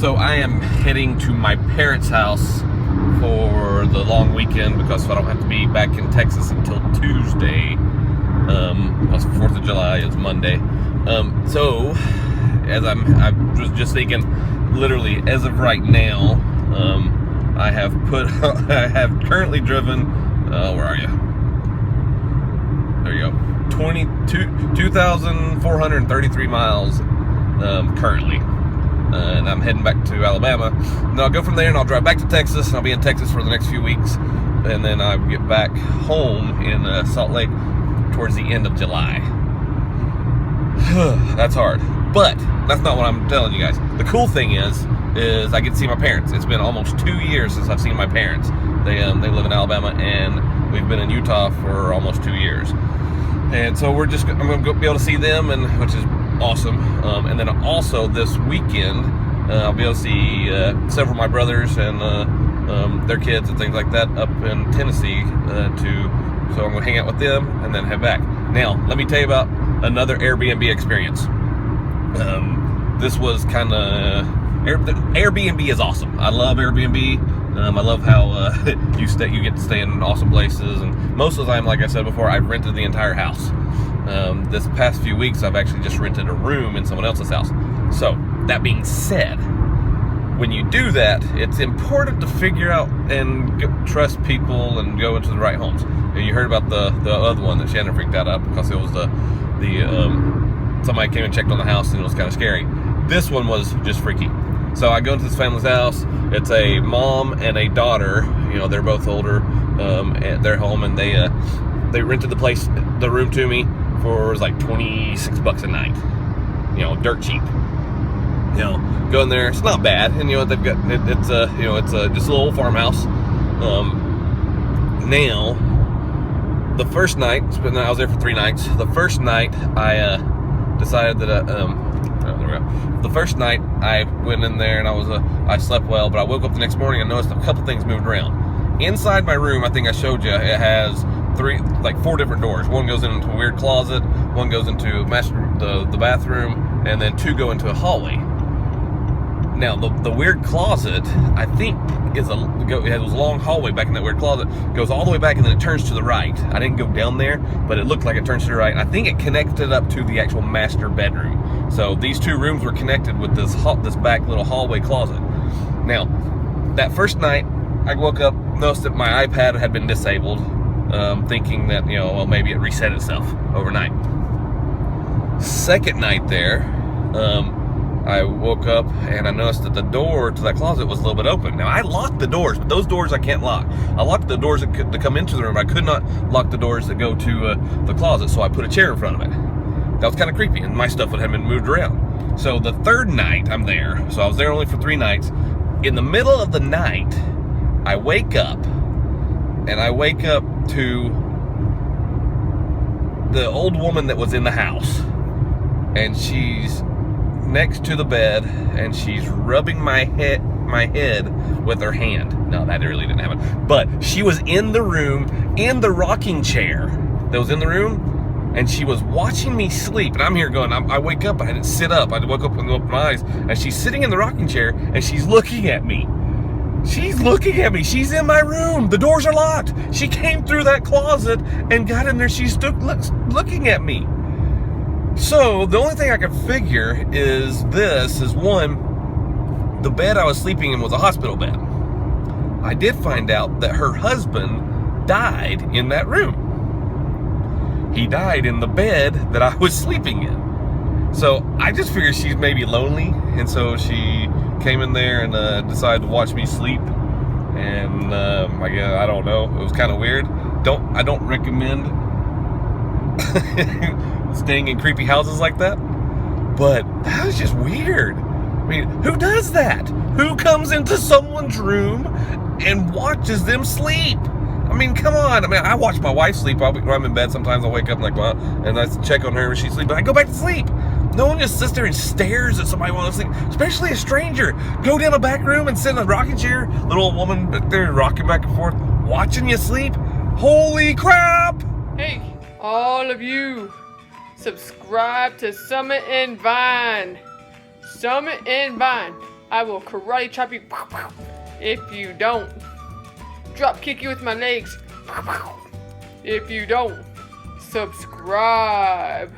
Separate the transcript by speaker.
Speaker 1: So I am heading to my parents' house for the long weekend because I don't have to be back in Texas until Tuesday. Because 4th of July is Monday. So as I was just thinking, literally as of right now, I have currently driven. Where are you? There you go. 2,433 miles currently. And I'm heading back to Alabama. And I'll go from there and I'll drive back to Texas, and I'll be in Texas for the next few weeks. And then I'll get back home in Salt Lake towards the end of July. That's hard. But that's not what I'm telling you guys. The cool thing is I get to see my parents. It's been almost 2 years since I've seen my parents. They live in Alabama, and we've been in Utah for almost 2 years. And so I'm going to be able to see them, which is awesome. And then also this weekend, I'll be able to see several of my brothers and their kids and things like that up in Tennessee. So I'm going to hang out with them and then head back. Now, let me tell you about another Air B&B experience. This was kind of Air B&B is awesome. I love Air B&B. I love how you get to stay in awesome places, and most of the time, like I said before, I've rented the entire house. This past few weeks, I've actually just rented a room in someone else's house. So, that being said, when you do that, it's important to figure out and trust people and go into the right homes. You heard about the other one that Shannon freaked out about because it was somebody came and checked on the house and it was kind of scary. This one was just freaky. So I go into this family's house. It's a mom and a daughter. You know, they're both older at their home, and they rented the room to me for, it was like $26 a night. You know, dirt cheap. You know, go in there. It's not bad, and you know they've got it's just a little farmhouse. Now, the first night, I was there for 3 nights. The first night I decided that the first night I went in there and I slept well, but I woke up the next morning and noticed a couple things moved around. Inside my room, I think I showed you, it has 4 different doors. One goes into a weird closet, one goes into the bathroom, and then 2 go into a hallway. Now, the weird closet, I think, it has a long hallway back in that weird closet, goes all the way back and then it turns to the right. I didn't go down there, but it looked like it turns to the right. I think it connected up to the actual master bedroom. So these 2 rooms were connected with this back little hallway closet. Now, that first night, I woke up, noticed that my iPad had been disabled, thinking that, maybe it reset itself overnight. Second night there, I woke up and I noticed that the door to that closet was a little bit open. Now, I locked the doors, but those doors I can't lock. I locked the doors that come into the room. I could not lock the doors that go to the closet, so I put a chair in front of it. That was kind of creepy, and my stuff had been moved around. So the third night I'm there, so I was there only for 3 nights. In the middle of the night, I wake up, and I wake up to the old woman that was in the house, and she's next to the bed, and she's rubbing my head with her hand. No, that really didn't happen. But she was in the room, in the rocking chair that was in the room, and she was watching me sleep. And I'm here going, I wake up, I didn't sit up. I woke up and opened my eyes, and she's sitting in the rocking chair, and she's looking at me. She's looking at me. She's in my room. The doors are locked. She came through that closet and got in there. She's looking at me. So the only thing I could figure is one, the bed I was sleeping in was a hospital bed. I did find out that her husband died in that room. He died in the bed that I was sleeping in. So I just figured she's maybe lonely, and so she came in there and decided to watch me sleep. And I don't know. It was kind of weird. I don't recommend staying in creepy houses like that, but that was just weird. I mean, who does that? Who comes into someone's room and watches them sleep? I mean, come on. I mean, I watch my wife sleep. When I'm in bed, sometimes I'll wake up and I check on her when she's sleeping. I go back to sleep. No one just sits there and stares at somebody while they're sleeping, especially a stranger. Go down a back room and sit in a rocking chair. Little old woman back there rocking back and forth, watching you sleep. Holy crap!
Speaker 2: Hey, all of you, subscribe to Summit and Vine. Summit and Vine. I will karate chop you if you don't. Drop kick you with my legs if you don't. Subscribe.